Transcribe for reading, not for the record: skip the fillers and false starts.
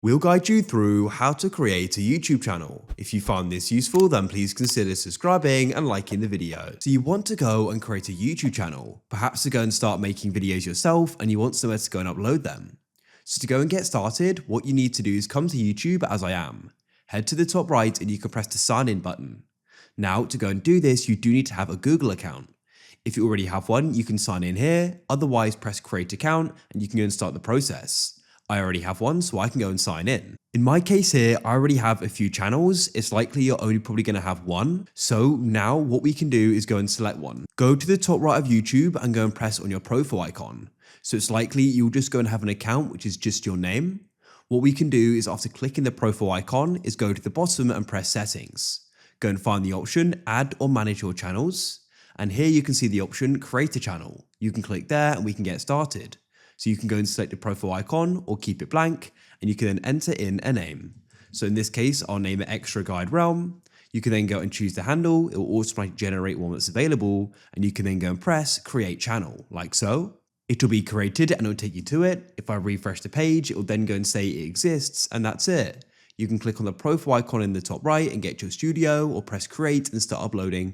We'll guide you through how to create a YouTube channel. If you found this useful, then please consider subscribing and liking the video. So you want to go and create a YouTube channel, perhaps to go and start making videos yourself, and you want somewhere to go and upload them. So to go and get started, what you need to do is come to YouTube as I am. Head to the top right and you can press the sign in button. Now to go and do this, you do need to have a Google account. If you already have one, you can sign in here, otherwise press create account and you can go and start the process. I already have one, so I can go and sign in. In my case here, I already have a few channels. It's likely you're only probably going to have one. So now what we can do is go and select one. Go to the top right of YouTube and go and press on your profile icon. So it's likely you'll just go and have an account, which is just your name. What we can do is after clicking the profile icon is go to the bottom and press settings. Go and find the option add or manage your channels. And here you can see the option create a channel. You can click there and we can get started. So you can go and select the profile icon or keep it blank, and you can then enter in a name. So in this case, I'll name it Extra GuideRealm. You can then go and choose the handle. It will automatically generate one that's available, and you can then go and press create channel, like so. It will be created and it will take you to it. If I refresh the page, it will then go and say it exists, and that's it. You can click on the profile icon in the top right and get your studio, or press create and start uploading.